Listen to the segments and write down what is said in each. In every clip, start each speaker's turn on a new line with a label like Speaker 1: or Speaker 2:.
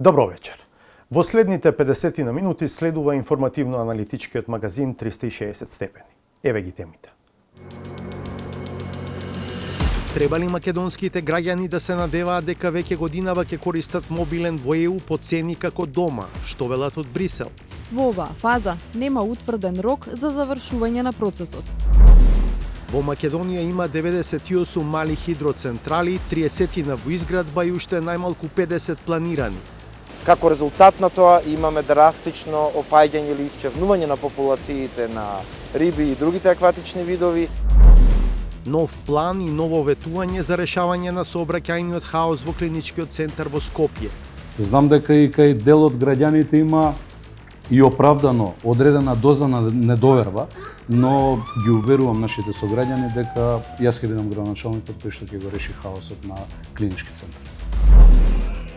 Speaker 1: Добро вечер. Во следните 50 на минути следува информативно-аналитичкиот магазин 360 степени. Еве ги темите. Треба ли македонските граѓани да се надеваат дека веќе годинава ќе користат мобилен во ЕУ по цени како дома? Што велат од Брисел?
Speaker 2: Во оваа фаза нема утврден рок за завршување на процесот.
Speaker 1: Во Македонија има 98 мали хидроцентрали, 30 во изградба и уште најмалку 50 планирани.
Speaker 3: Како резултат на тоа имаме драстично опаѓање или исчезнување на популациите на риби и другите акватични видови.
Speaker 1: Нов план и ново ветување за решавање на сообраќајниот хаос во клиничкиот центар во Скопје.
Speaker 4: Знам дека и кај дел од граѓаните има и оправдано одредена доза на недоверба, но ги уверувам нашите сограѓани дека јас ќе бидам градоначалникот кој што ќе го реши хаосот на клинички центар.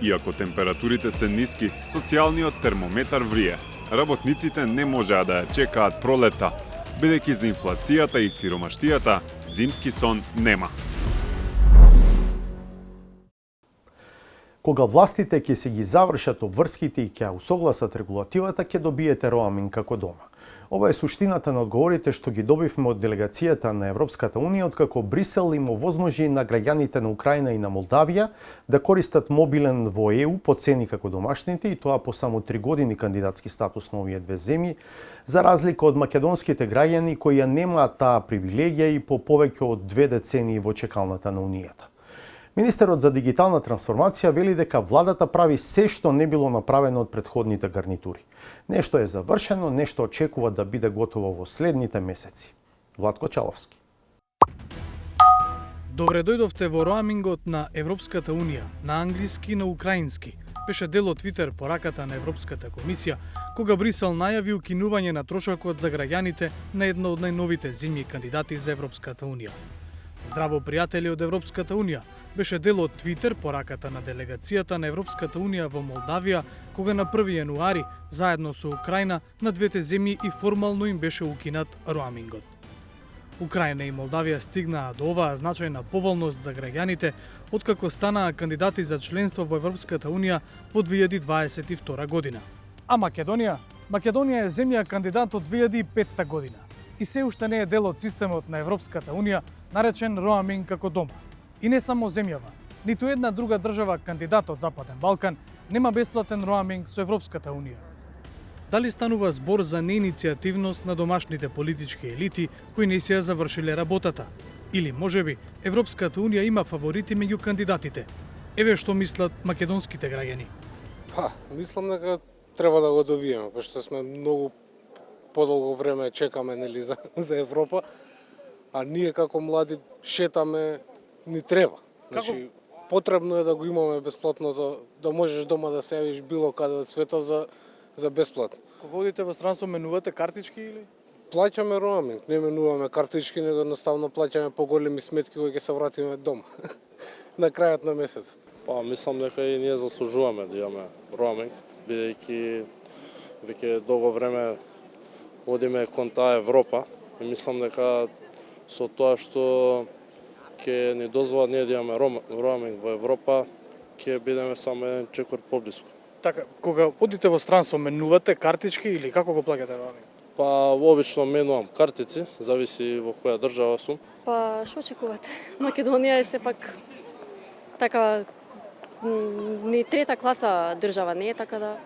Speaker 5: Иако температурите се ниски, социјалниот термометар врие. Работниците не можеа да ја чекаат пролета, бидејќи за инфлацијата и сиромаштијата зимски сон нема.
Speaker 1: Кога властите ќе си ги завршат обврските и ќе усогласат регулативата, ќе добиете роаминг како дома. Ова е суштината на одговорите што ги добивме од делегацијата на Европската Унија, откако Брисел им овозможи на граѓаните на Украина и на Молдавија да користат мобилен во ЕУ по цени како домашните, и тоа по само 3 години кандидатски статус на овие две земји, за разлика од македонските граѓани кои ја немаат таа привилегија и по повеќе од 2 децении во чекалната на Унијата. Министерот за дигитална трансформација вели дека владата прави се што не било направено од претходните гарнитури. Нешто е завршено, нешто очекува да биде готово во следните месеци. Владко Чаловски.
Speaker 6: Добре дојдовте во роамингот на Европската Унија, на англиски и на украински. Беше дел од Твитер пораката на Европската комисија, кога Брисел најави укинување на трошокот за граѓаните на една од најновите земји кандидати за Европската Унија. Здраво, пријатели од Европската Унија, беше дел од Твитер пораката на делегацијата на Европската Унија во Молдавија, кога на 1 јануари, заедно со Украина, на двете земји и формално им беше укинат роамингот. Украина и Молдавија стигнаа до оваа значајна поволност за граѓаните, откако станаа кандидати за членство во Европската Унија во 2022 година. А Македонија? Македонија е земја кандидат од 2005 година и се уште не е дел од системот на Европската Унија, наречен роаминг како дома. И не само земјава, ниту една друга држава кандидат од Западен Балкан нема бесплатен роаминг со Европската Унија. Дали станува збор за неиницијативност на домашните политички елити кои не си ја завршиле работата? Или можеби Европската Унија има фаворити меѓу кандидатите? Еве што мислат македонските граѓани.
Speaker 7: Мислам дека треба да го добиеме, пошто сме многу подолго време чекаме нели за Европа, а ние како млади шетаме ни треба. Значи, потребно е да го имаме бесплатно, да можеш дома да се јавиш било каде од светот за бесплатно.
Speaker 6: Кога одите во странство, менувате картички или?
Speaker 7: Плаќаме роаминг, не менуваме картички, него едноставно плаќаме поголеми сметки кои ќе се вратиме дома на крајот на месецот.
Speaker 8: Мислам дека и ние заслужуваме да имаме роаминг, бидејќи веќе долго време одиме кон таа Европа и мислам дека со тоа што ќе ни дозволат ние да имаме роаминг во Европа, ќе бидеме само еден чекор поблиску.
Speaker 6: Така, кога одите во странство, менувате картички или како го плаќате роаминг?
Speaker 8: Обично менувам картици, зависи во која држава сум.
Speaker 9: Што очекувате? Македонија е сепак така ни трета класа држава, не е така да...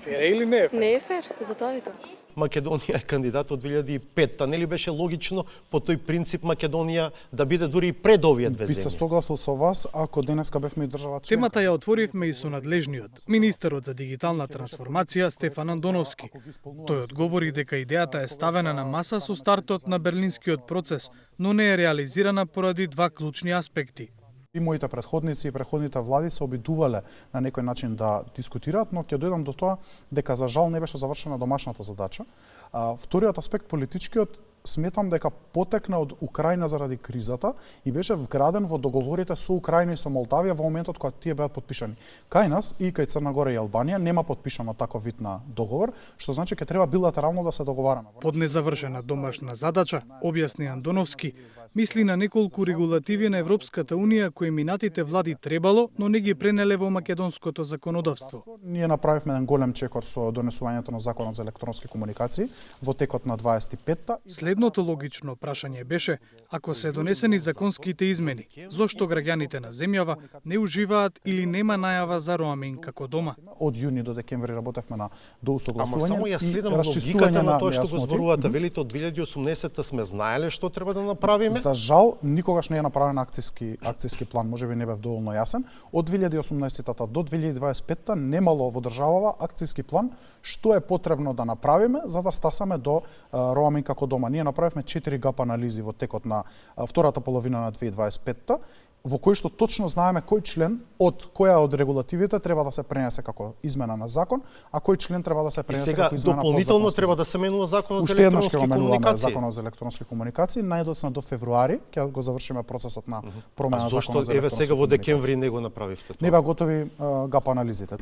Speaker 6: Фер или не е фер?
Speaker 9: Не е фер, затоа и тоа.
Speaker 1: Македонија е кандидат од 2005, нели беше логично по тој принцип Македонија да биде дури и пред овие две земји?
Speaker 10: Би се согласил со вас ако денеска бевме и држава член.
Speaker 6: Темата ја отворивме и со надлежниот, министерот за дигитална трансформација Стефан Андоновски. Тој одговори дека идејата е ставена на маса со стартот на Берлинскиот процес, но не е реализирана поради два клучни аспекти.
Speaker 10: И моите претходници и претходните влади се обидувале на некој начин да дискутираат, но ќе дојдам до тоа дека за жал не беше завршена домашната задача. Вториот аспект, политичкиот, сметам дека потекна од Украина заради кризата и беше вграден во договорите со Украина и со Молдавија во моментот кога тие беа потпишани. Кај нас и кај Црна Гора и Албанија нема потпишано таков вид на договор, што значи ќе треба билатерално да се договараме.
Speaker 6: Под незавршена домашна задача, објасни Андоновски, мисли на неколку регулативи на Европската Унија кои минатите влади требало, но не ги пренеле во македонското законодавство.
Speaker 10: Ние направивме еден голем чекор со донесувањето на Законот за електронски комуникации во текот на 25-та.
Speaker 6: Следното логично прашање беше, ако се донесени законските измени, зошто граѓаните на земјава не уживаат или нема најава за роаминг како дома?
Speaker 10: Од јуни до декември работевме на доусогласување.
Speaker 1: Ама само ја следам логиката на тоа што го зборувате. Велите од 2018 сме знаеле што треба да направиме?
Speaker 10: За жал, никогаш не е направен акциски план, можеби не бев доволно јасен. Од 2018 до 2025 немало во државава акциски план што е потребно да направиме за да стасаме до роаминг како дома. Ние направивме 4 гап анализи во текот на втората половина на 2025 во кој што точно знаеме кој член од која од регулативите треба да се пренесе како измена на закон, а кој член треба да се пренесе како измена на
Speaker 1: дополнително треба да се менува законот за
Speaker 10: електронски
Speaker 1: електронски комуникации.
Speaker 10: Законот за електронски комуникации, најдоцна до февруари ќе го завршиме процесот на промена на законот за електронски комуникации.
Speaker 1: Зошто еве сега во декември не го направивте тоа?
Speaker 10: Не беа готови гап анализите.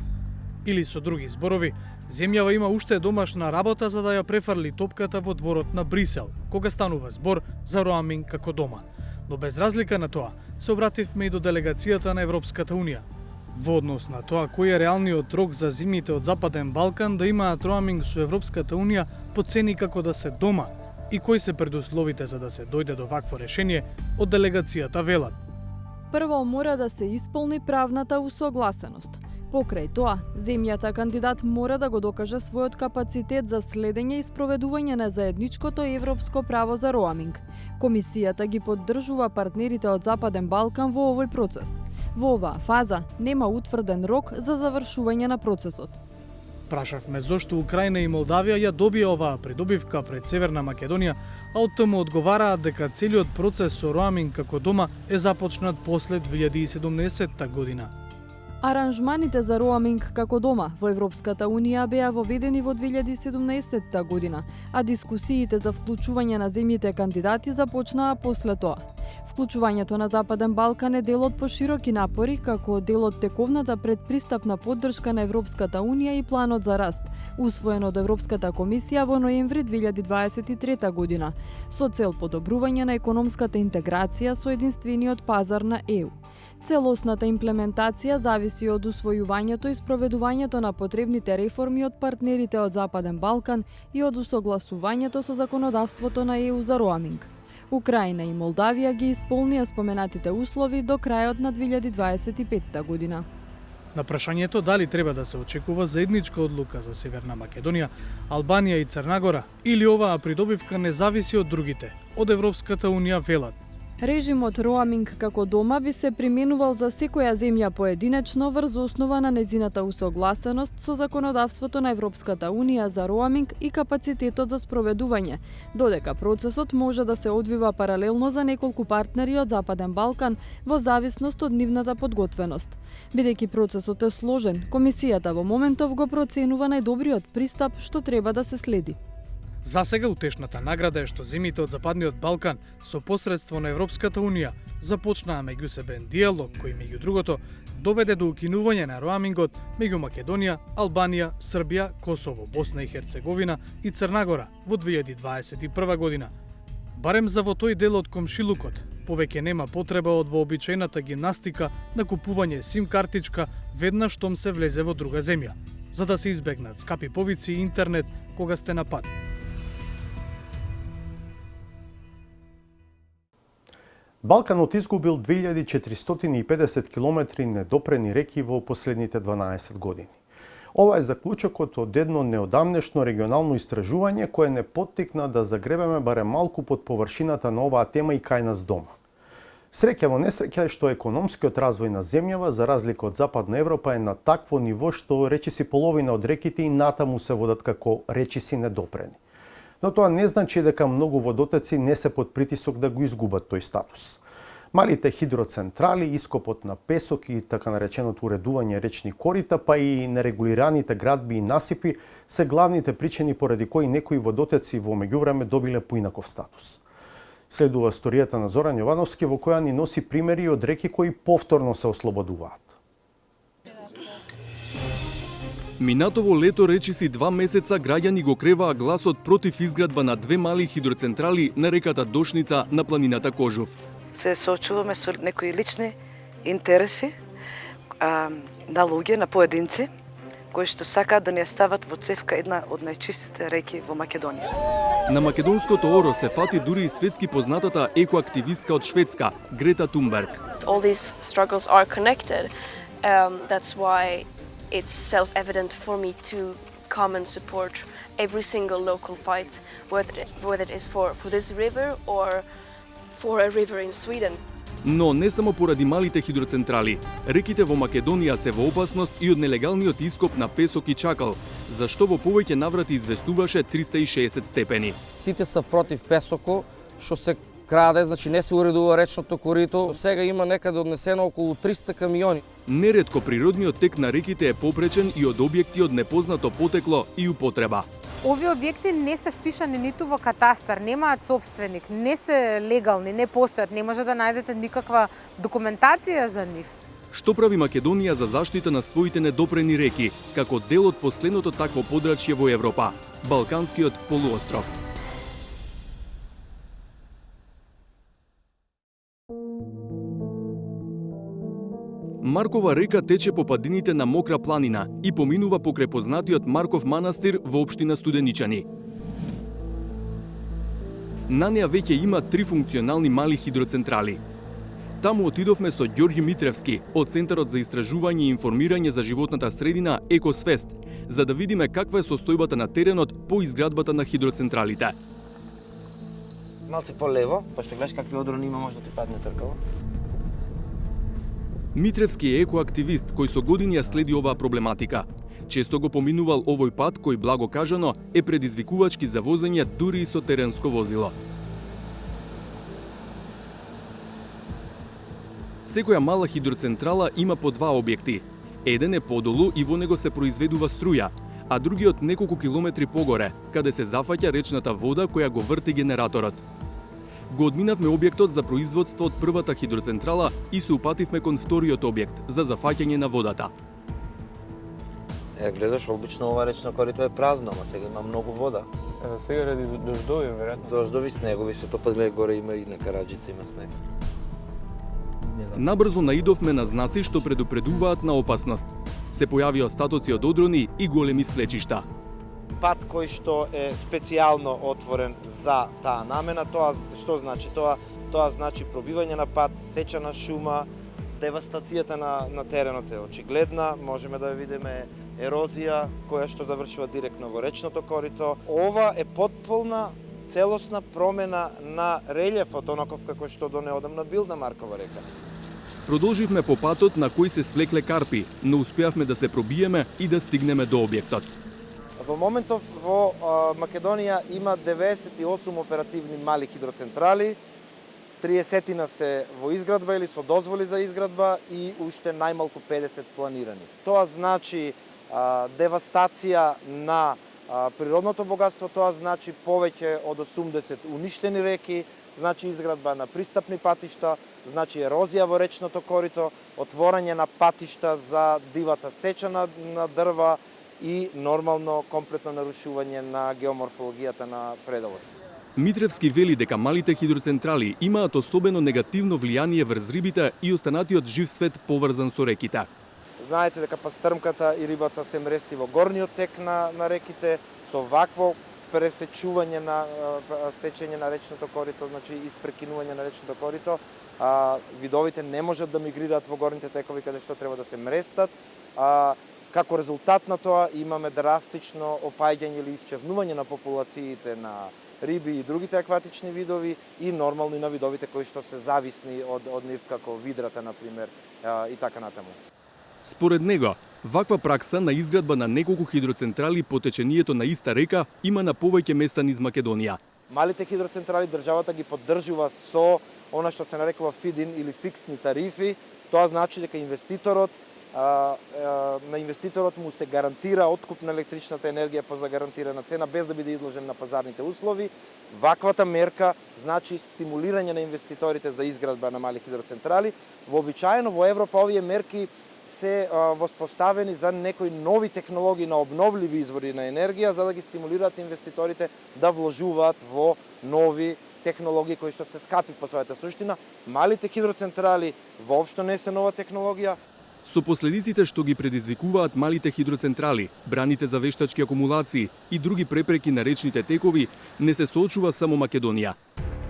Speaker 6: Или со други зборови, земјава има уште домашна работа за да ја префрли топката во дворот на Брисел, кога станува збор за роаминг како дома. Но без разлика на тоа, се обративме и до делегацијата на Европската Унија. Во однос на тоа кој е реалниот рок за земјите од Западен Балкан да имаат роаминг со Европската Унија по цени како да се дома и кои се предусловите за да се дојде до вакво решение, од делегацијата велат.
Speaker 2: Прво мора да се исполни правната усогласеност. Покрај тоа, земјата кандидат мора да го докаже својот капацитет за следење и спроведување на заедничкото европско право за роаминг. Комисијата ги поддржува партнерите од Западен Балкан во овој процес. Во оваа фаза нема утврден рок за завршување на процесот.
Speaker 6: Прашавме зошто Украина и Молдавија ја добија оваа придобивка пред Северна Македонија, а од тоа одговараат дека целиот процес со роаминг како дома е започнат после 2017 година.
Speaker 2: Аранжманите за роаминг како дома во Европската Унија беа воведени во 2017 година, а дискусиите за вклучување на земјите кандидати започнаа после тоа. Вклучувањето на Западен Балкан е дел од пошироки напори како дел од тековната предпристапна поддршка на Европската Унија и планот за раст, усвоен од Европската комисија во ноември 2023 година, со цел подобрување на економската интеграција со единствениот пазар на ЕУ. Целосната имплементација зависи од усвојувањето и спроведувањето на потребните реформи од партнерите од Западен Балкан и од усогласувањето со законодавството на ЕУ за роаминг. Украина и Молдавија ги исполнија споменатите услови до крајот на 2025 година.
Speaker 6: На прашањето дали треба да се очекува заедничка одлука за Северна Македонија, Албанија и Црна Гора или оваа придобивка не зависи од другите, од Европската Унија велат.
Speaker 2: Режимот роаминг како дома би се применувал за секоја земја поединечно врз основа на незината усогласеност со законодавството на Европската Унија за роаминг и капацитетот за спроведување, додека процесот може да се одвива паралелно за неколку партнери од Западен Балкан во зависност од нивната подготвеност. Бидејќи процесот е сложен, комисијата во моментов го проценува најдобриот пристап што треба да се следи.
Speaker 6: За сега утешната награда е што земјите од Западниот Балкан со посредство на Европската Унија започнаа меѓусебен диалог кој меѓу другото доведе до укинување на роамингот меѓу Македонија, Албанија, Србија, Косово, Босна и Херцеговина и Црна Гора во 2021 година. Барем за во тој дел од комшилукот, повеќе нема потреба од вообичаената гимнастика на купување сим картичка веднаш штом се влезе во друга земја, за да се избегнат скапи повици и интернет кога сте на пат.
Speaker 1: Балканот изгубил 2450 километри недопрени реки во последните 12 години. Ова е заклучокот од едно неодамнешно регионално истражување кое не поттикна да загребеме барем малку под површината на оваа тема и кај нас дома. Среќа во несреќа е што економскиот развој на земјава, за разлика од Западна Европа, е на такво ниво што речиси половина од реките и натаму се водат како речиси недопрени. Но тоа не значи дека многу водотоци не се под притисок да го изгубат тој статус. Малите хидроцентрали, ископот на песок и така нареченото уредување речни корита, па и нерегулираните градби и насипи се главните причини поради кои некои водотеци во меѓувреме добиле поинаков статус. Следува историјата на Зоран Јовановски во која ни носи примери од реки кои повторно се ослободуваат.
Speaker 11: Минатово лето речиси 2 месеца граѓани го креваа гласот против изградба на 2 мали хидроцентрали на реката Дошница на планината Кожув.
Speaker 12: Се соочуваме со некои лични интереси на луѓе, на поединци, кои што сакаат да ни ја стават во цевка една од најчистите реки во Македонија.
Speaker 11: На македонското оро се фати дури и светски познатата екоактивистка од Шведска, Грета Тунберг.
Speaker 13: All these struggles are connected. That's why it's self-evident for me to come and support every single local fight, whether it is for this river or for a river in Sweden.
Speaker 11: Но не само поради малите хидроцентрали. Реките во Македонија се во опасност и од нелегалниот ископ на песок и чакал, зашто во повеќе наврати известуваше 360 степени.
Speaker 14: Сите се против песоко, што се краде, значи не се уредува речното корито. Сега има некаде однесено околу 300 камиони.
Speaker 11: Неретко природниот тек на реките е попречен и од објекти од непознато потекло и употреба.
Speaker 15: Овие објекти не се впишани ниту во катастар, немаат собственик, не се легални, не постојат, не може да најдете никаква документација за нив.
Speaker 11: Што прави Македонија за заштита на своите недопрени реки, како дел од последното такво подрачје во Европа, Балканскиот полуостров? Маркова река тече по падините на Мокра планина и поминува покрај познатиот Марков манастир во општина Студеничани. На неа веќе има 3 функционални мали хидроцентрали. Таму отидовме со Ѓорѓи Митревски од Центарот за истражување и информирање за животната средина Екосвест, за да видиме каква е состојбата на теренот по изградбата на хидроцентралите.
Speaker 3: Малце по-лево, па што гледаш какви одрони има, може да ти падне тркало.
Speaker 11: Митревски е екоактивист кој со години ја следи оваа проблематика. Често го поминувал овој пат кој, благо кажано, е предизвикувачки за возење дури и со теренско возило. Секоја мала хидроцентрала има по 2 објекти. Еден е подолу и во него се произведува струја, а другиот неколку километри погоре, каде се зафаќа речната вода која го врти генераторот. Го одминавме објектот за производство од првата хидроцентрала и се упативме кон вториот објект за зафаќање на водата.
Speaker 3: Гледаш, обично ова речно корито е празно, ама сега има многу вода.
Speaker 16: Сега ради дождови, веројатно.
Speaker 3: Дождови, снегови, се топат, гледа горе има и на Караџица има снег.
Speaker 11: Набрзо наидовме на знаци што предупредуваат на опасност. Се појавија остатоци од одрони и големи свлечишта.
Speaker 3: Пат кој што е специјално отворен за таа намена, тоа што значи? Тоа значи пробивање на пат, сеча на шума, девастацијата на теренот е очигледна, можеме да видиме ерозија која што завршува директно во речното корито. Ова е потполна целосна промена на релјефот, онаков како што до неодамна бил на Маркова река.
Speaker 11: Продолживме по патот на кој се свлекле карпи, но успеавме да се пробиеме и да стигнеме до објектот.
Speaker 3: Во моментов во Македонија има 98 оперативни мали хидроцентрали, 30 се во изградба или со дозволи за изградба и уште најмалку 50 планирани. Тоа значи девастација на природното богатство, тоа значи повеќе од 80 уништени реки, значи изградба на пристапни патишта, значи ерозија во речното корито, отворање на патишта за дивата сеча на дрва и нормално комплетно нарушување на геоморфологијата на пределот.
Speaker 11: Митревски вели дека малите хидроцентрали имаат особено негативно влијание врз рибите и останатиот жив свет поврзан со реките.
Speaker 3: Знаете дека пастрмката и рибата се мрести во горниот тек на реките, со вакво пресечување на сечење на речното корито, значи испрекинување на речното корито, видовите не можат да мигрираат во горните текови каде што треба да се мрестат. Како резултат на тоа имаме драстично опаѓање или исчезнување на популациите на риби и другите акватични видови и нормално и на видовите кои што се зависни од нив, како видрата, например, и така натаму.
Speaker 11: Според него, ваква пракса на изградба на неколку хидроцентрали по течението на иста река има на повеќе места низ Македонија.
Speaker 3: Малите хидроцентрали државата ги поддржува со она што се нарекува feed-in или фиксни тарифи. Тоа значи дека инвеститорот на инвеститорот му се гарантира откуп на електричната енергија по загарантирана цена без да биде изложен на пазарните услови. Ваквата мерка значи стимулирање на инвеститорите за изградба на мали хидроцентрали. Вообичаено во Европа овие мерки се воспоставени за некои нови технологии на обновливи извори на енергија за да ги стимулираат инвеститорите да вложуваат во нови технологии кои што се скапи по својата суштина. Малите хидроцентрали воопшто не се нова технологија.
Speaker 11: Со последиците што ги предизвикуваат малите хидроцентрали, браните за вештачки акумулации и други препреки на речните текови, не се соочува само Македонија.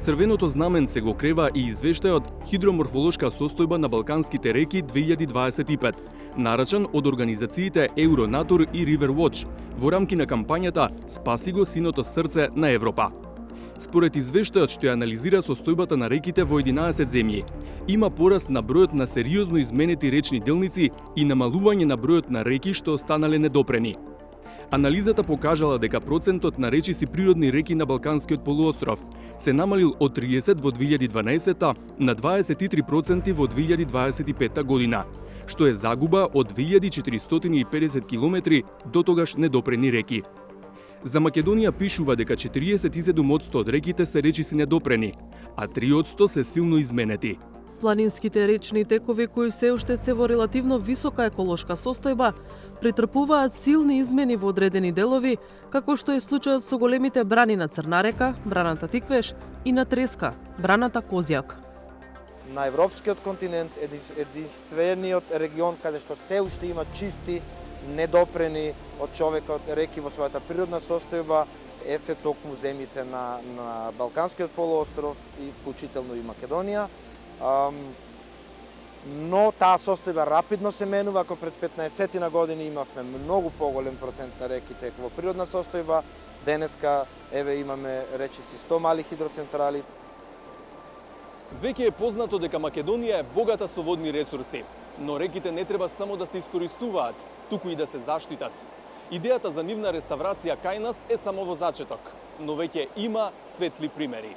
Speaker 11: Црвеното знамен се го крева и извештајот Хидроморфолошка состојба на Балканските реки 2025, нарачан од организациите Euronatор и Riverwatch во рамки на кампањата Спаси го синото срце на Европа. Според извештајот што ја анализира состојбата на реките во 11 земји, има пораст на бројот на сериозно изменети речни делници и намалување на бројот на реки што останале недопрени. Анализата покажала дека процентот на речиси природни реки на Балканскиот полуостров се намалил од 30 во 2012 на 23% во 2025 година, што е загуба од 2450 километри дотогаш недопрени реки. За Македонија пишува дека 47% од реките се речиси недопрени, а 3% се силно изменети.
Speaker 17: Планинските речни текови кои се уште се во релативно висока еколошка состојба, претрпуваат силни измени во одредени делови, како што е случајот со големите брани на Црна река, браната Тиквеш и на Треска, браната Козјак.
Speaker 3: На европскиот континент единствениот регион каде што се уште има чисти, недопрени од човекот реки во својата природна состојба се токму земјите на Балканскиот полуостров и вклучително и Македонија. Но таа состојба рапидно се менува. Ако пред 15 години имавме многу поголем процент на реките во природна состојба, денеска имаме речиси 100 мали хидроцентрали.
Speaker 11: Веќе е познато дека Македонија е богата со водни ресурси, но реките не треба само да се искористуваат, туку и да се заштитат. Идејата за нивна реставрација кај нас е само во зачеток, но веќе има светли примери.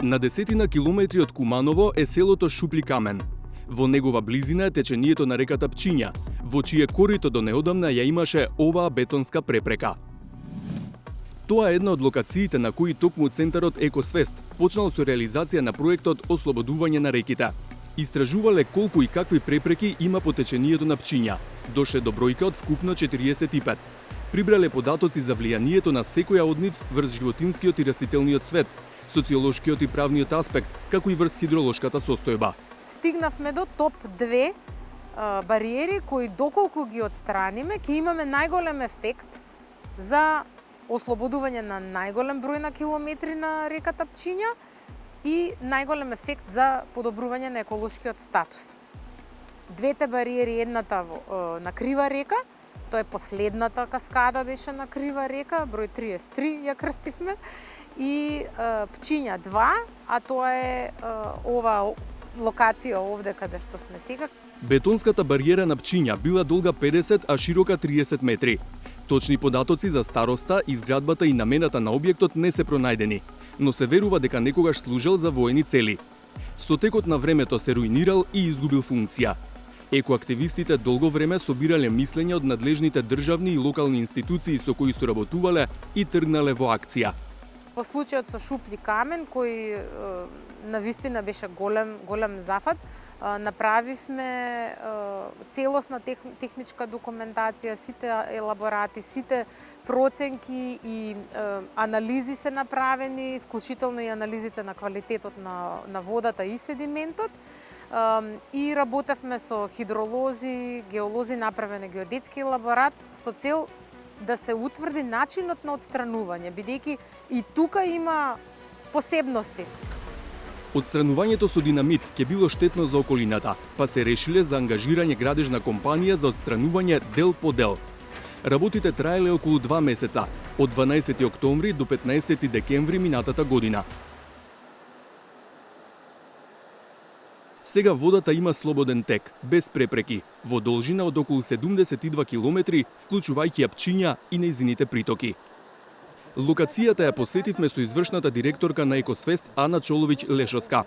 Speaker 11: На десетина километри од Куманово е селото Шупли Камен. Во негова близина е течението на реката Пчиња, во чие корито до неодамна ја имаше оваа бетонска препрека. Тоа е една од локациите на кои токму Центарот Екосвест почнал со реализација на проектот Ослободување на реките. Истражувале колку и какви препреки има по течението на Пчиња. Дошле до бројка од вкупно 45. Прибрале податоци за влијанието на секоја од нив врз животинскиот и растителниот свет, социолошкиот и правниот аспект, како и врз хидролошката состојба.
Speaker 15: Стигнавме до топ 2 бариери кои доколку ги отстраниме ќе имаме најголем ефект за ослободување на најголем број на километри на реката Пчиња и најголем ефект за подобрување на еколошкиот статус. Двете бариери, едната на Крива река, тоа е последната каскада беше на Крива река, број 33 ја крстивме, и Пчиња 2, а тоа е ова локација овде каде што сме сега.
Speaker 11: Бетонската бариера на Пчиња била долга 50, а широка 30 метри. Точни податоци за староста, изградбата и намената на објектот не се пронајдени, но се верува дека некогаш служел за воени цели. Со текот на времето се руинирал и изгубил функција. Екоактивистите долго време собирале мислења од надлежните државни и локални институции со кои соработувале и тргнале во акција.
Speaker 15: Во случајот со Шупли Камен, кој навистина беше голем зафат, направивме целосна техничка документација, сите елаборати, сите проценки и анализи се направени, вклучително и анализите на квалитетот на водата и седиментот. И работевме со хидролози, геолози, направен е геодетски елаборат со цел да се утврди начинот на отстранување, бидејќи и тука има посебности.
Speaker 11: Отстранувањето со динамит ќе било штетно за околината, па се решиле за ангажирање градежна компанија за отстранување дел по дел. Работите траеле околу 2 месеца, од 12 октомври до 15 декември минатата година. Сега водата има слободен тек, без препреки, во должина од околу 72 километри, вклучувајќи ја Пчиња и нејзините притоки. Локацијата ја посетивме со извршната директорка на Екосвест Ана Чоловиќ-Лешовска.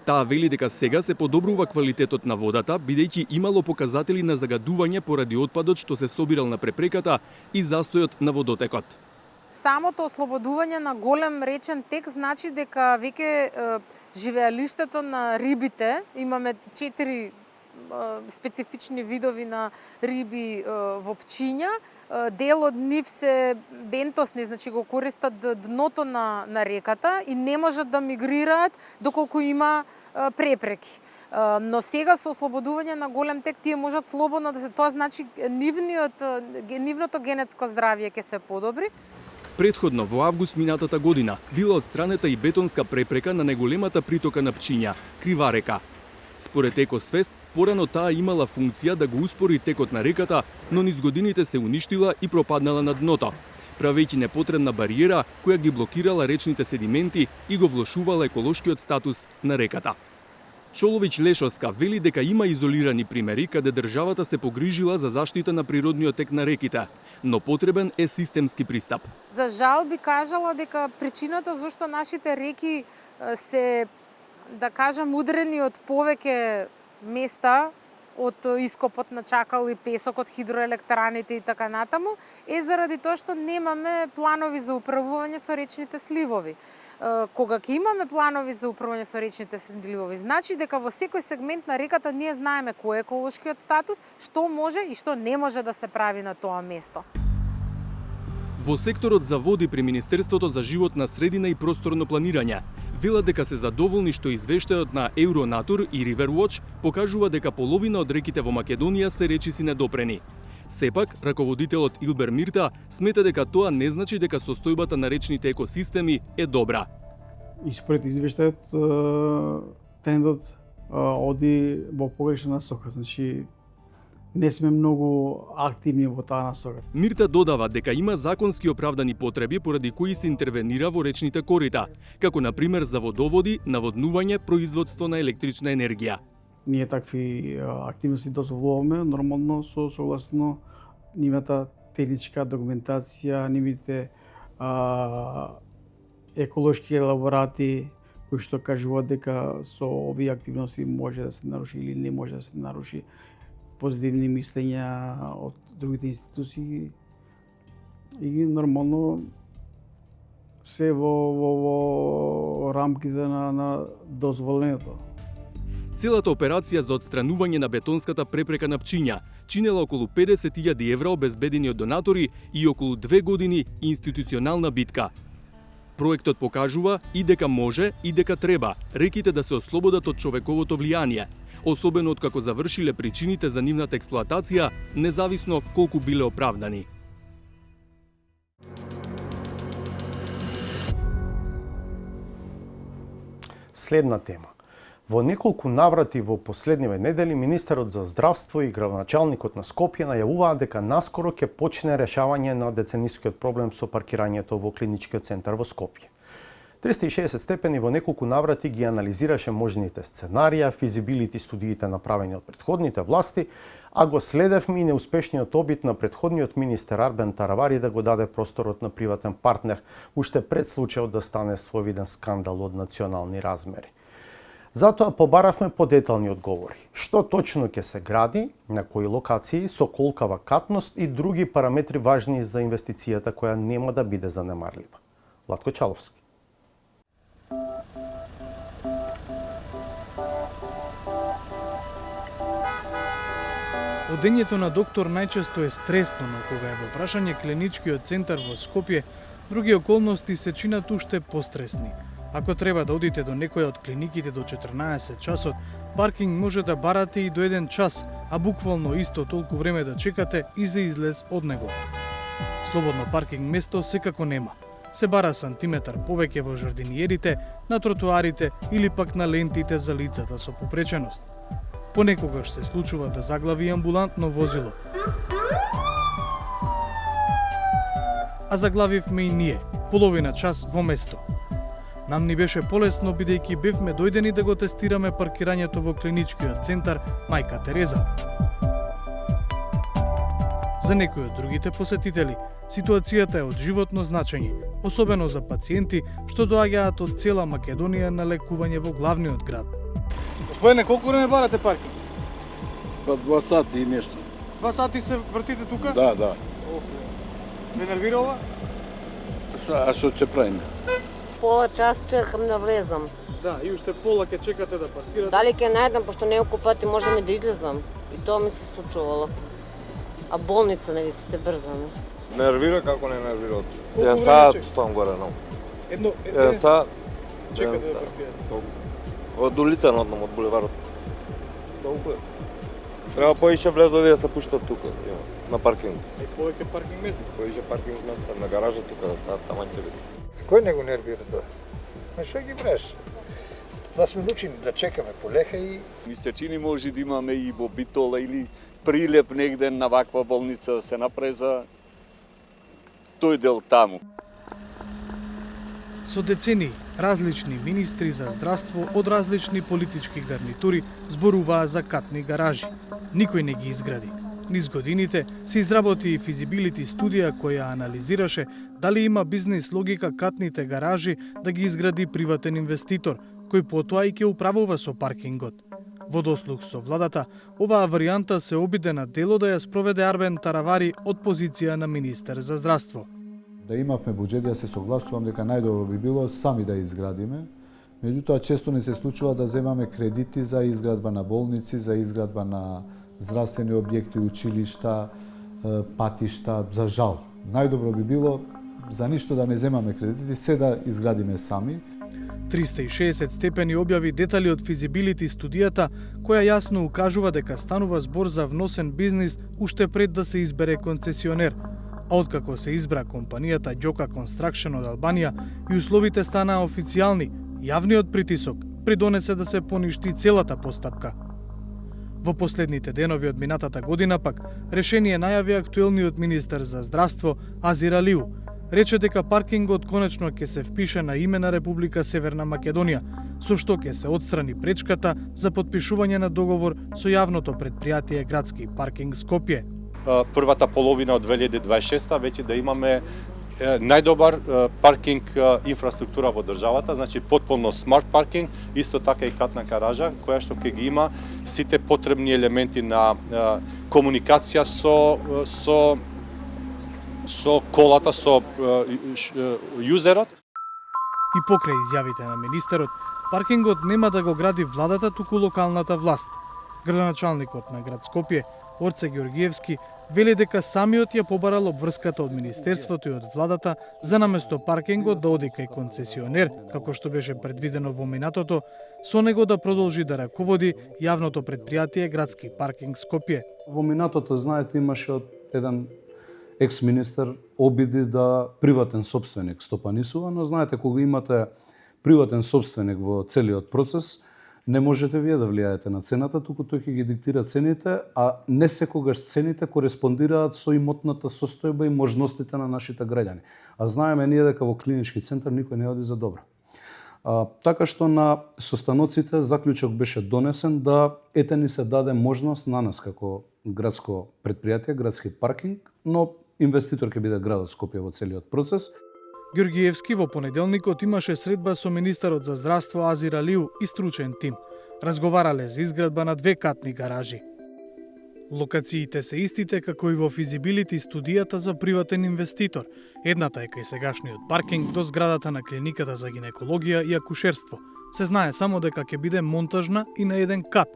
Speaker 11: Таа вели дека сега се подобрува квалитетот на водата, бидејќи имало показатели на загадување поради отпадот што се собирал на препреката и застојот на водотекот.
Speaker 15: Самото ослободување на голем речен тек значи дека веќе живеалиштето на рибите, имаме 4 специфични видови на риби во пчиња, дел од нив се бентосни, значи го користат дното на реката и не можат да мигрираат доколку има препреки. Но сега со ослободување на голем тек тие можат слободно да се, тоа значи нивното генетско здравје ќе се подобри.
Speaker 11: Претходно во август минатата година била отстранета и бетонска препрека на неголемата притока на пчиња, Крива река. Според Екосвест, порано таа имала функција да го успори текот на реката, но низ годините се уништила и пропаднала на дното, правејќи непотребна бариера која ги блокирала речните седименти и го влошувала еколошкиот статус на реката. Чоловиќ-Лешовска вели дека има изолирани примери каде државата се погрижила за заштита на природниот тек на реките, но потребен е системски пристап.
Speaker 15: За жал би кажала дека причината зашто нашите реки се, да кажам, удрени од повеќе места, од ископот на чакал и песок од хидроелектраните и така натаму, е заради тоа што немаме планови за управување со речните сливови. Кога ќе имаме планови за управување со речните сливови, значи дека во секој сегмент на реката ние знаеме кој е еколошкиот статус, што може и што не може да се прави на тоа место.
Speaker 11: Во секторот за води при Министерството за животна средина и просторно планирање велат дека се задоволни што извештајот на Euronatur и Riverwatch покажува дека половина од реките во Македонија се речиси недопрени. Сепак, раководителот Илбер Мирта смета дека тоа не значи дека состојбата на речните екосистеми е добра.
Speaker 18: И според извештајот трендот оди во погрешна насока, значи не сме многу активни во таа насока.
Speaker 11: Мирта додава дека има законски оправдани потреби поради кои се интервенира во речните корита, како на пример за водоводи, наводнување, производство на електрична енергија.
Speaker 18: Ние такви активности дозволуваме нормално со согласно нивната техничка документација, нивните еколошки елаборати кои што кажуваат дека со овие активности може да се наруши или не може да се наруши позитивни мислења од другите институции и нормално се во рамките на дозволеното.
Speaker 11: Целата операција за отстранување на бетонската препрека на пчиња чинела околу 50.000 евра обезбедени од донатори и околу 2 години институционална битка. Проектот покажува и дека може и дека треба реките да се ослободат од човековото влијание, особено откако завршиле причините за нивната експлоатација, независно колку биле оправдани.
Speaker 1: Следна тема. Во неколку наврати во последниве недели министерот за здравство и градоначалникот на Скопје најавуваа дека наскоро ќе почне решавање на деценискиот проблем со паркирањето во клиничкиот центар во Скопје. 360 степени во неколку наврати ги анализираше можните сценарија, физибилити студиите направени од претходните власти, а го следевме и неуспешниот обид на претходниот министер Арбен Таравари да го даде просторот на приватен партнер, уште пред случајот да стане своевиден скандал од национални размери. Затоа побаравме подетални одговори. Што точно ќе се гради, на кои локации, со колка вакатност и други параметри важни за инвестицијата која нема да биде занемарлива. Владко Чаловски.
Speaker 6: Одењето на доктор најчесто е стресно, но кога е во прашање клиничкиот центар во Скопје, други околности се чинат уште постресни. Ако треба да одите до некоја од клиниките до 14 часот, паркинг може да барате и до 1 час, а буквално исто толку време да чекате и за излез од него. Слободно паркинг место секако нема. Се бара сантиметар повеќе во жардиниерите, на тротоарите или пак на лентите за лицата со попреченост. Понекогаш се случува да заглави амбулантно возило. А заглавивме и ние, половина час во место. Нам ни беше полесно бидејќи бевме дојдени да го тестираме паркирањето во клиничкиот центар Мајка Тереза. За некои од другите посетители, ситуацијата е од животно значење, особено за пациенти што доаѓаат од цела Македонија на лекување во главниот град. Господине, колку време барате паркинг?
Speaker 19: Па 2 сати и нешто.
Speaker 6: 2 сати се вртите тука?
Speaker 19: Да.
Speaker 6: Не нервира ова?
Speaker 19: А што ќе правиме?
Speaker 20: Пола час чекам да влезам.
Speaker 6: Да, и уште пола ќе чекате да паркирате.
Speaker 20: Дали ќе најдам, пошто неколку пати можеме да излезам. И тоа ми се случувало. А болница нели сте брзаме.
Speaker 21: Нервира како не нервира.
Speaker 6: Еден
Speaker 21: саат стоам горе, но.
Speaker 6: Еден
Speaker 21: саат.
Speaker 6: Чекате да паркирате.
Speaker 21: Од улица однам од булеварот. Толку е. Треба поише влезови да се пуштат тука, на паркинг.
Speaker 6: Повеќе паркинг места.
Speaker 21: Поише паркинг места на гаража тука да стават таман ќе биде.
Speaker 22: Кој не го нервира тоа? Ма што ги бреш? Тоа сме научени да чекаме полека и...
Speaker 23: Ми се чини може да имаме и во Битола или прилеп негде на ваква болница да се направи за тој дел таму.
Speaker 6: Со децении, различни министри за здравство од различни политички гарнитури зборуваа за катни гаражи. Никој не ги изгради. Низ годините се изработи и физибилити студија која анализираше дали има бизнес логика катните гаражи да ги изгради приватен инвеститор, кој потоа и ќе управува со паркингот. Во дослуг со владата, оваа варијанта се обиде на дело да ја спроведе Арбен Таравари од позиција на министер за здравство.
Speaker 24: Да имавме буџет, ја се согласувам дека најдобро би било сами да изградиме. Меѓутоа, често не се случува да земаме кредити за изградба на болници, за изградба на здравствени објекти, училишта, патишта, за жал. Најдобро би било за ништо да не земаме кредити, се да изградиме сами.
Speaker 6: 360 степени објави детали од физибилити студијата, која јасно укажува дека станува збор за вносен бизнис уште пред да се избере концесионер. А откако се избра компанијата Џока Construction од Албанија и условите станаа официјални, јавниот притисок придонесе да се поништи целата постапка. Во последните денови од минатата година пак, решение најави актуелниот министер за здравство Азир Алиу. Рече дека паркингот конечно ќе се впише на име на Република Северна Македонија, со што ќе се отстрани пречката за потпишување на договор со јавното претпријатие Градски паркинг Скопје.
Speaker 25: Првата половина од 2026 веќе да имаме најдобар паркинг инфраструктура во државата, значи потполно смарт паркинг, исто така и катна гаража, која што ќе ги има сите потребни елементи на комуникација со колата, со јузерот.
Speaker 6: И покрај изјавите на министерот, паркингот нема да го гради владата, туку локалната власт. Градоначалникот на град Скопје, Орце Георгиевски, вели дека самиот ја побарал обврската од министерството и од владата за наместо паркингот да оди кај концесионер, како што беше предвидено во минатото, со него да продолжи да раководи јавното претпријатие Градски паркинг Скопје.
Speaker 4: Во минатото, знаете, имаше од еден екс-министер обиди да приватен собственик стопанисува, но знаете, кога имате приватен собственик во целиот процес, не можете вие да влијаете на цената, туку тој ќе ги диктира цените, а не секогаш цените кореспондираат со имотната состојба и можностите на нашите граѓани. А знаеме ние дека во клинички центар никој не оди за добро. Така што на состаноците заклучок беше донесен да ни се даде можност на нас како градско претпријатие, градски паркинг, но инвеститор ќе биде градот Скопје во целиот процес.
Speaker 6: Георгиевски во понеделникот имаше средба со министерот за здравство Азир Алиу и стручен тим. Разговарале за изградба на 2 катни гаражи. Локациите се истите како и во физибилити студијата за приватен инвеститор. Едната е кај сегашниот паркинг до зградата на клиниката за гинекологија и акушерство. Се знае само дека ќе биде монтажна и на еден кат,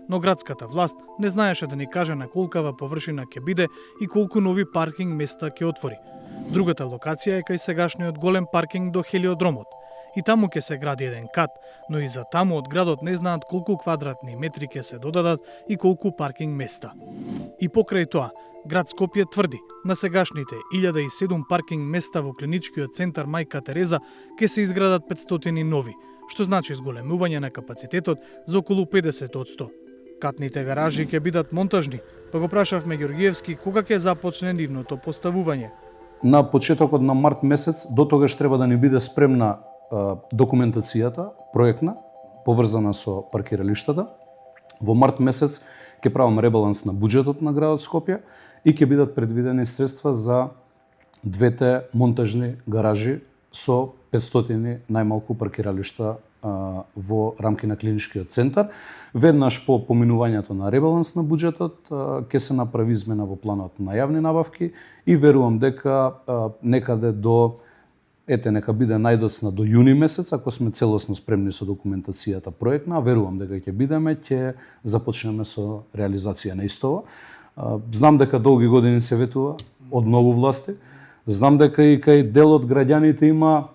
Speaker 6: но градската власт не знаеше да ни каже на колкава површина ќе биде и колку нови паркинг места ќе отвори. Другата локација е кај сегашниот голем паркинг до хелиодромот. И таму ќе се гради еден кат, но и за таму од градот не знаат колку квадратни метри ќе се додадат и колку паркинг места. И покрај тоа, град Скопје тврди, на сегашните 1007 паркинг места во клиничкиот центар Мајка Тереза ќе се изградат 500 нови, што значи зголемување на капацитетот за околу 50%. Катните гаражи ќе бидат монтажни, па го прашавме Георгиевски кога ќе започне нивното поставување.
Speaker 4: На почетокот на март месец до тогаш треба да ни биде спремна документацијата, проектна, поврзана со паркиралиштата. Во март месец ќе правам ребаланс на буџетот на градот Скопје и ќе бидат предвидени средства за двете монтажни гаражи со 500 најмалку паркиралишта во рамки на клиничкиот центар. Веднаш по поминувањето на ребаланс на буџетот ќе се направи измена во планот на јавни набавки и верувам дека некаде нека биде најдоцна до јуни месец, ако сме целосно спремни со документацијата проектна, верувам дека ќе бидеме, ќе започнеме со реализација на истово. Знам дека долги години се ветува од многу власти. Знам дека и кај дел од граѓаните има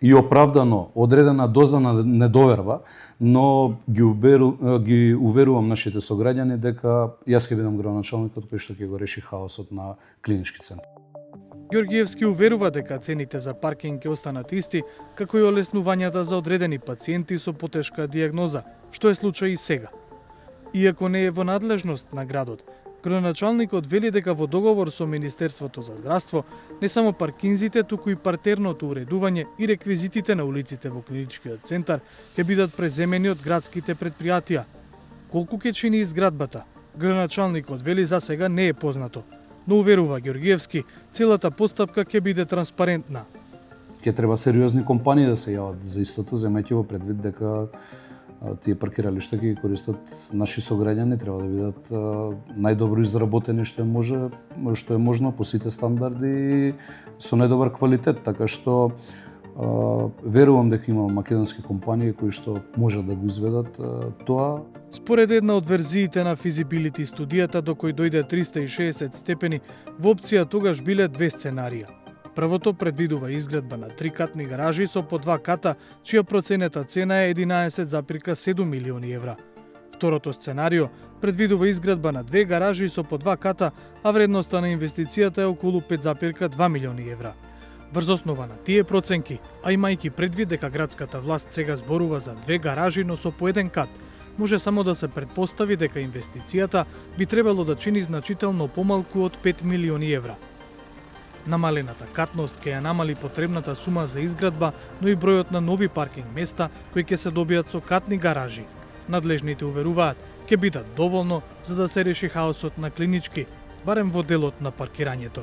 Speaker 4: и оправдано одредена доза на недоверба, но ги уверувам нашите сограѓани дека јас ќе бидам градоначалникот кој што ќе го реши хаосот на клинички центар.
Speaker 6: Георгиевски уверува дека цените за паркинг ќе останат исти, како и олеснувањата за одредени пациенти со потешка дијагноза, што е случај и сега. Иако не е во надлежност на градот, градоначалникот вели дека во договор со Министерството за здравство не само паркинзите, туку и партерното уредување и реквизитите на улиците во клиничкиот центар ќе бидат преземени од градските предпријатија. Колку ќе чини изградбата, градоначалникот вели за сега не е познато, но уверува Георгиевски, целата постапка ќе биде транспарентна.
Speaker 4: Ќе треба сериозни компании да се јават за истото, земајќи во предвид дека тие паркиралишта ќе ги користат наши сограѓани, треба да бидат најдобро изработени што е можно по сите стандарди и со најдобар квалитет, така што верувам дека има македонски компании кои што можат да го изведат тоа.
Speaker 6: Според една од верзиите на физибилити студијата до кој дојде 360 степени, во опција тогаш биле две сценарија. Првото предвидува изградба на 3-катни гаражи со по 2 ката, чија проценета цена е 11,7 милиони евра. Второто сценарио предвидува изградба на 2 гаражи со по 2 ката, а вредноста на инвестицијата е околу 5,2 милиони евра. Врз основа на тие проценки, а имајќи предвид дека градската власт сега зборува за 2 гаражи но со по 1 кат, може само да се претпостави дека инвестицијата би требало да чини значително помалку од 5 милиони евра. Намалената катност ќе ја намали потребната сума за изградба, но и бројот на нови паркинг места кои ќе се добијат со катни гаражи. Надлежните уверуваат, ќе бидат доволно за да се реши хаосот на клинички, барем во делот на паркирањето.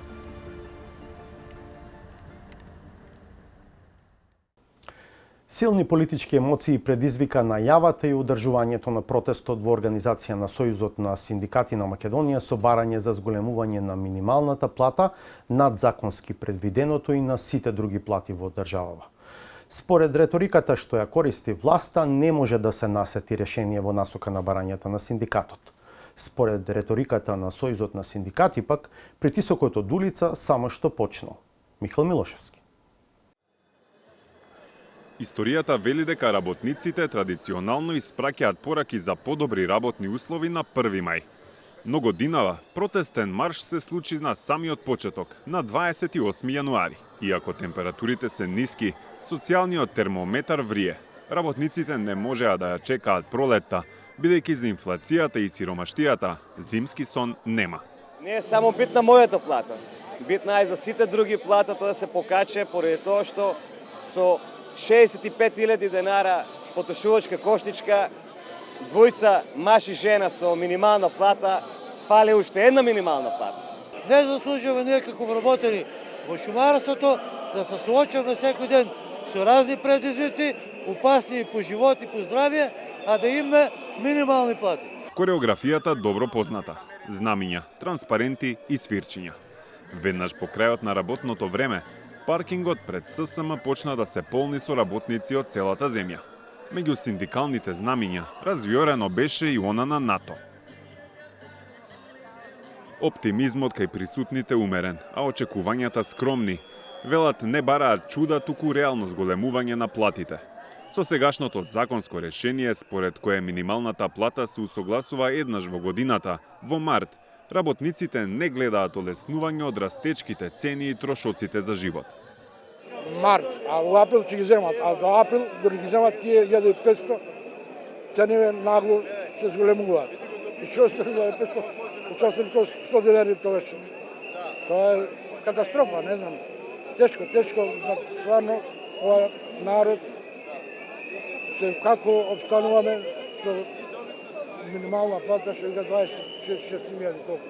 Speaker 1: Силни политички емоции предизвика најавата и одржувањето на протестот во организација на Сојузот на синдикати на Македонија со барање за зголемување на минималната плата над законски предвиденото и на сите други плати во државава. Според реториката што ја користи власта, не може да се насети решение во насока на барањата на синдикатот. Според реториката на Сојузот на синдикати пак, притисокот од улица само што почнал. Михаил Милошевски.
Speaker 5: Историјата вели дека работниците традиционално испраќаат пораки за подобри работни услови на 1 мај. Но годинава протестен марш се случи на самиот почеток, на 28 јануари. Иако температурите се ниски, социјалниот термометар врие. Работниците не можеа да ја чекаат пролетта, бидејќи за инфлацијата и сиромаштијата зимски сон нема.
Speaker 7: Не е само битна мојата плата. Битна е за сите други плата тоа да се покаче поради тоа што со 65.000 денара потрошувачка кошничка, двојца маж и жена со минимална плата, фали уште една минимална плата.
Speaker 8: Не заслужуваме ние како вработени во шумарството да се соочуваме секој ден со разни предизвици, опасни и по живот и по здравје, а да имаме минимални плати.
Speaker 5: Кореографијата добро позната. Знамиња, транспаренти и свирчиња. Веднаш по крајот на работното време, паркингот пред ССМ почна да се полни со работници од целата земја. Меѓу синдикалните знамиња, развиорено беше и она на НАТО. Оптимизмот кај присутните умерен, а очекувањата скромни. Велат не бараат чуда, туку реално зголемување на платите. Со сегашното законско решение, според кое минималната плата се усогласува еднаш во годината, во март, работниците не гледаат олеснување од растечките цени и трошоците за живот.
Speaker 22: Март, а во април ќе ги земат, а до април дори ги земат тие 1500, цениве нагло се зголемуваат. И што се 1500, участват како 100 денари тогаш. Тоа е катастрофа, не знам. Тешко, стварно, ова народ се како обстануваме со минимална плата што ига 26.000 толку.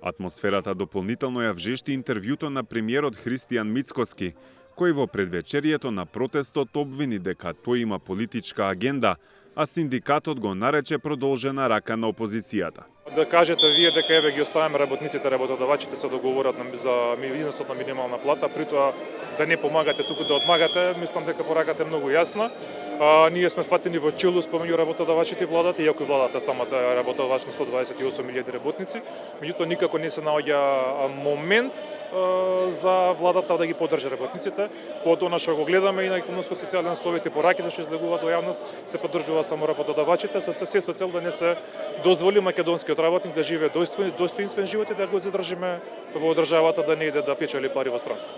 Speaker 5: Атмосферата дополнително ја вжешти интервјуто на премиерот Христијан Мицкоски, кој во предвечерието на протестот обвини дека тој има политичка агенда, а синдикатот го нарече продолжена рака на опозицијата.
Speaker 2: Да кажете вие дека еве ги оставаме работниците, работодавачите се договорат за износот на минимална плата, при тоа да не помагате, туку да одмагате, мислам дека пораката е многу јасна. Ние сме фатени во челус помеѓу работодавачите и владата, иако и владата самата работодавач на 128.000 работници, меѓутоа никако не се наоѓа момент за владата да ги поддржи работниците. По тоа што го гледаме и на Економско социјален совет и пораките што излегуваат во јавност, се поддржуваат само работодавачите со цел да не се дозволи македонскиот работник да живее достоинствен живот и да го задржиме во државата, да не иде да печели пари во странство.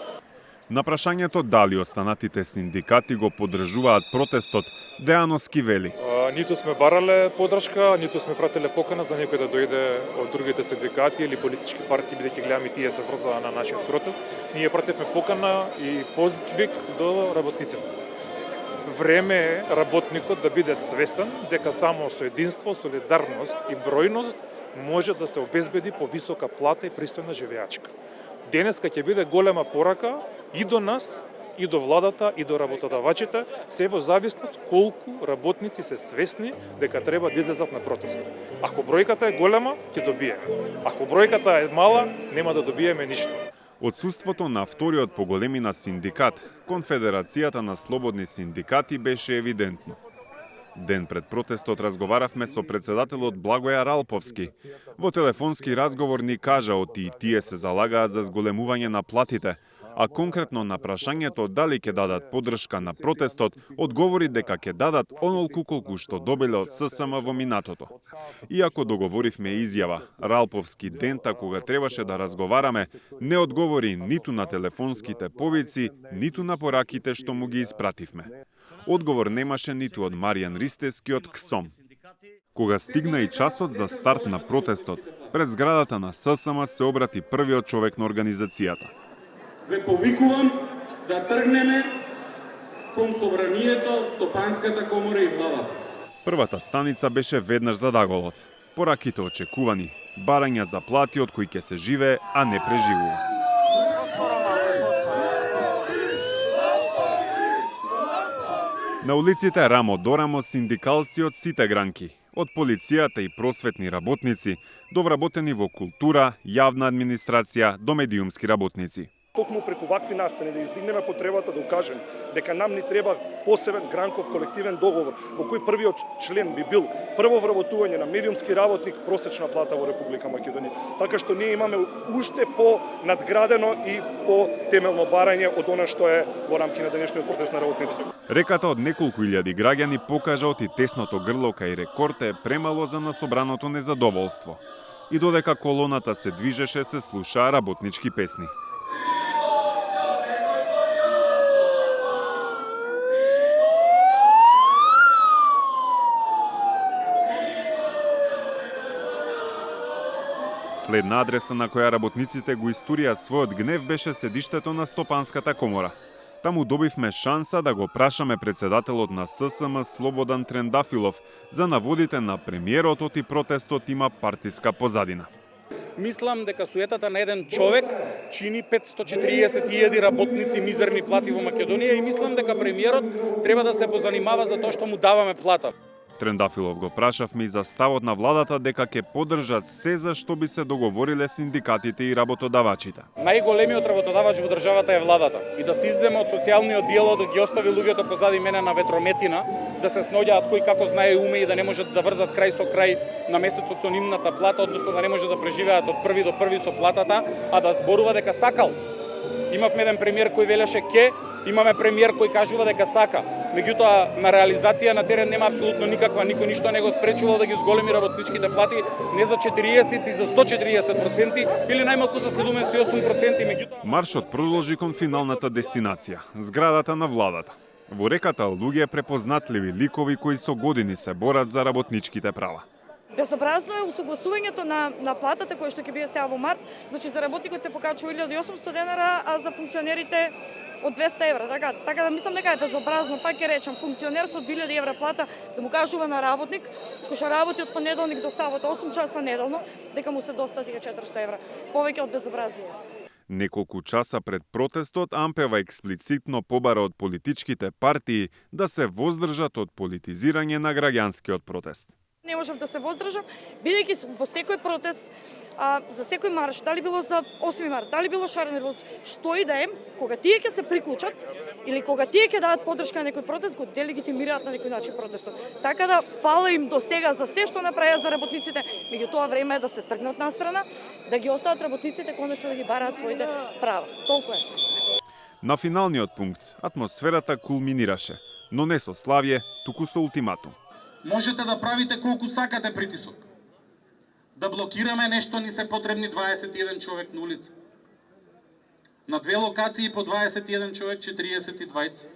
Speaker 5: На прашањето дали останатите синдикати го поддржуваат протестот, Дејановски вели:
Speaker 2: Ниту сме барале поддршка, ниту сме пратиле покана за некој да дојде од другите синдикати или политички партии, бидејќи гледаме тие се врзаа на нашиот протест. Ние пративме покана и повик до работниците. Време е работникот да биде свесен дека само со единство, солидарност и бројност може да се обезбеди повисока плата и пристојна живеачка. Денеска ќе биде голема порака и до нас, и до владата, и до работодавачите, се во зависност колку работници се свесни дека треба да излезат на протест. Ако бројката е голема, ќе добиеме. Ако бројката е мала, нема да добиеме ништо.
Speaker 5: Отсуството на вториот по големина синдикат, Конфедерацијата на слободни синдикати, беше евидентно. Ден пред протестот разговаравме со председателот Благоја Ралповски. Во телефонски разговор ни кажа оти и тие се залагаат за зголемување на платите, а конкретно на прашањето дали ќе дадат поддршка на протестот, одговори дека ќе дадат онолку колку што добиле од ССМ во минатото. Иако договоривме изјава, Ралповски дента кога требаше да разговараме, не одговори ниту на телефонските повици, ниту на пораките што му ги испративме. Одговор немаше ниту од Маријан Ристевски од КСОМ. Кога стигна и часот за старт на протестот, пред зградата на ССМ се обрати првиот човек на организацијата.
Speaker 9: Ве повикувам да тргнеме кон собранието, Стопанската комора и владата.
Speaker 5: Првата станица беше веднаш за Даголот. Пораките очекувани, барања за плати од кои ќе се живее, а не преживува. На улиците рамо до рамо синдикалци од сите гранки, од полицијата и просветни работници, до вработени во култура, јавна администрација, до медиумски работници.
Speaker 10: Токму преку вакви настани да издигнеме потребата да укажем дека нам ни треба посебен гранков колективен договор во кој првиот член би бил прво вработување на медиумски работник, просечна плата во Република Македонија. Така што ние имаме уште по надградено и по темелно барање од она што е во рамки на денешниот протест на работниците.
Speaker 5: Реката од неколку илјади граѓани покажа оти тесното грло кај рекорд е премало за насобраното незадоволство. И додека колоната се движеше, се слушаа работнички песни. Следна адреса на која работниците го истурија својот гнев беше седиштето на Стопанската комора. Таму добивме шанса да го прашаме председателот на ССМ Слободан Трендафилов за наводите на премиерот оти протестот има партиска позадина.
Speaker 12: Мислам дека суетата на еден човек чини 540.000 работници мизерни плати во Македонија и мислам дека премиерот треба да се позанимава за тоа што му даваме плата.
Speaker 5: Трендафилов го прашавме и за ставот на владата дека ќе поддржат се за што би се договориле синдикатите и работодавачите.
Speaker 12: Најголемиот работодавач во државата е владата и да се изземе од социјалниот диалог, да ги остави луѓето позади мене на ветрометина, да се сноѓаат кој како знае и уме и да не можат да врзат крај со крај на месецот со нивната плата, односно да не можат да преживеат од први до први со платата, а да зборува дека сакал. Имавме еден премиер кој велеше ке, имаме премиер кој кажува дека сака. Меѓутоа, на реализација на терен нема апсолутно никаква, никој ништо не го спречувал да ги зголеми работничките плати не за 40 и за 140% или најмалку за 78%. Меѓутоа,
Speaker 5: маршот продолжи кон финалната дестинација, зградата на владата. Во реката луѓе препознатливи ликови кои со години се борат за работничките права.
Speaker 3: Безобразно е усогласувањето на платата која што ќе биде сега во март, значи за работникот се покачува 1800 денара, а за функционерите од 200 евра. Така да мислам дека е безобразно, пак ќе речам, функционер со 2000 евра плата да му кажува на работник кој што работи од понеделник до сабота 8 часа неделно, дека му се достати 400 евра. Повеќе од безобразие.
Speaker 5: Неколку часа пред протестот, Ампева експлицитно побара од политичките партии да се воздржат од политизирање на граѓанскиот протест.
Speaker 3: Не можев да се воздржам, бидејќи во секој протест, за секој марш, дали било за 8 март, дали било шарена револуција, што и да е, кога тие ќе се приклучат или кога тие ќе дадат поддршка на некој протест, го делегитимираат на некој начин протестот. Така да фала им до сега за се што направија за работниците, меѓутоа време е да се тргнат настрана, да ги остават работниците конечно да ги бараат своите права. Толку е.
Speaker 5: На финалниот пункт атмосферата кулминираше, но не со славје, туку со ултиматум.
Speaker 9: Можете да правите колку сакате притисок. Да блокираме нешто ни се потребни 21 човек на улица. На 2 локации по 21 човек 42.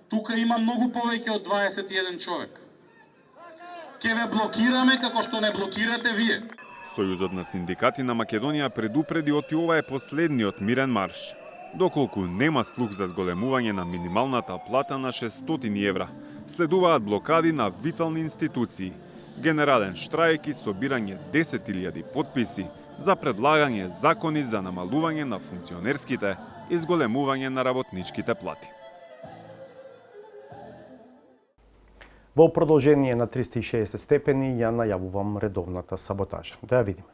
Speaker 9: Тука има многу повеќе од 21 човек. Ке ве блокираме како што не блокирате вие.
Speaker 5: Сојузот на синдикати на Македонија предупреди оти ова е последниот мирен марш. Доколку нема слух за зголемување на минималната плата на 600 евра, следуваат блокади на витални институции, генерален штрајк и собирање 10.000 потписи за предлагање закони за намалување на функционерските и зголемување на работничките плати.
Speaker 1: Во продолжение на 360 степени ја најавувам редовната саботажа. Да ја видиме.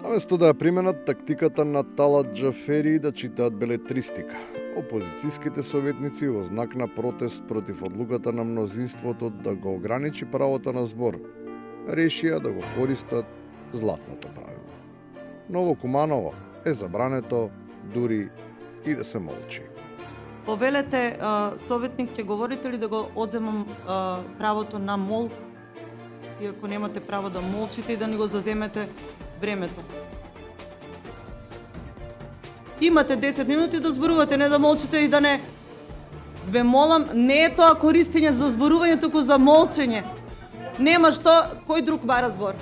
Speaker 13: Наместо да ја применат тактиката на Талат Џафери и да читаат белетристика, опозицијските советници во знак на протест против одлуката на мнозинството да го ограничи правото на збор, решија да го користат златното правило. Но во Куманово е забрането дури и да се молчи.
Speaker 14: Повелете, советник, ќе говорите ли да го одземам правото на молк, иако немате право да молчите и да не го заземете времето. Имате 10 минути да зборувате, не да молчите и да не... Ве молам, не е тоа користење за зборување, туку за молчење. Нема што, кој друг бара збор.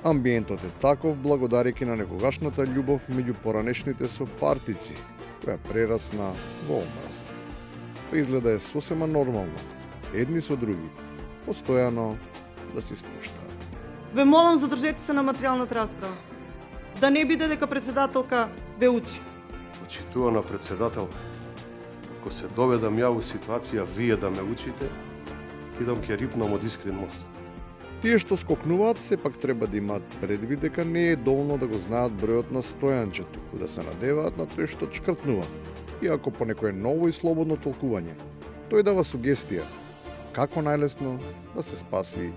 Speaker 13: Амбиентот е таков благодарејќи на некогашната љубов меѓу поранешните сопартици, која прерасна во омраза. Изгледа е сосема нормално, едни со други, постојано да се спуштаат.
Speaker 14: Ве молам, задржете се на материјалната расправа. Да не биде дека председателка ве учи.
Speaker 16: Почитувана председателка, ако се доведам ја во ситуација вие да ме учите, идам ќе рипнам од искрен мост.
Speaker 13: Тие што скокнуваат сепак треба да имаат предвид дека не е доволно да го знаат бројот на Стојанче, туку да се надеваат на тој што чкртнува, иако по некое ново и слободно толкување. Тој дава сугестија како најлесно да се спаси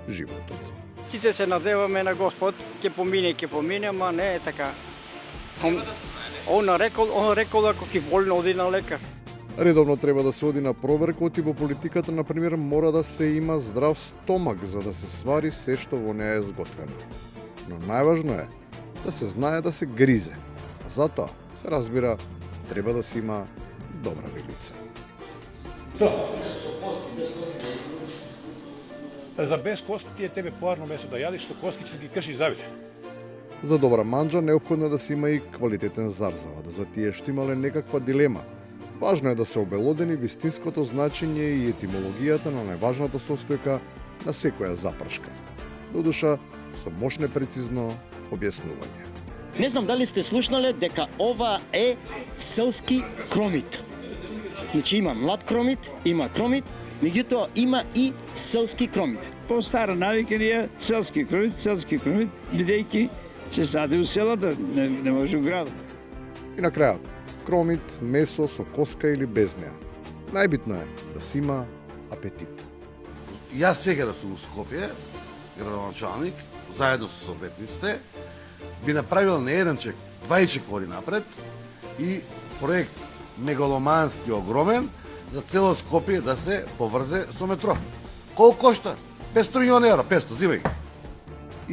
Speaker 13: животот.
Speaker 17: Сите се надеваме на Господ, ќе помине, ама не е така. Он рекол ако ќе болно оди на лекар.
Speaker 13: Редовно треба да се оди на проверка, оти во политиката, например, мора да се има здрав стомак за да се свари се што во неја е сготвено. Но најважно е да се знае да се гризе, а затоа, се разбира, треба да се има добра вилица.
Speaker 26: За без коски тие тебе поарно место да јадиш со коски ќе ги кршиш завите.
Speaker 13: За добра манџа неопходно е да се има и квалитетен зарзават. За тие што имале некаква дилема, важно е да се обелодени вистинското значење и етимологијата на најважната состојка на секоја запршка. Додуша, со мощне прецизно објаснување.
Speaker 27: Не знам дали сте слушнале дека ова е селски кромит. Значи има млад кромит, има кромит, меѓутоа има и селски кромит.
Speaker 28: По стара навика ние селски кромит, бидејќи се сади у селата, не може у градот.
Speaker 13: И на крајот, кромит, месо со коска или без неа. Најбитно е да си има апетит.
Speaker 16: Јас сега да сум у Скопје, градоначалник, заедно со советниците, би направил не еденчек, двајчек гори напред и проект мегаломански огромен за цело Скопје да се поврзе со метро. Колку кошта? 500 милиони евра, 500, зимај ги.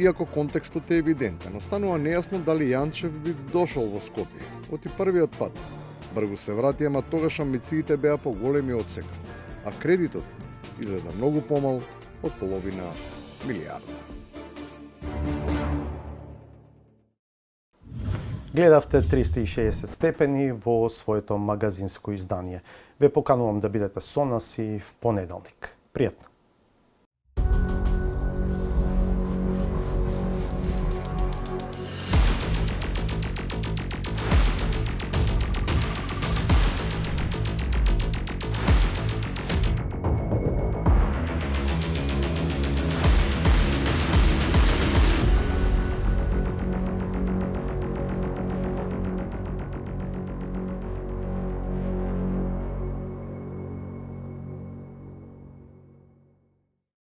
Speaker 13: Иако контекстот е евидентен, останува нејасно дали Јанчев би дошол во Скопје. Оти првиот пат. Бргу се врати, ама тогаш амбициите беа поголеми од сега. А кредитот изгледа многу помал од половина милијарда.
Speaker 1: Гледавте 360 степени во своето магазинско издание. Ве поканувам да бидете со нас и в понеделник. Пријатно!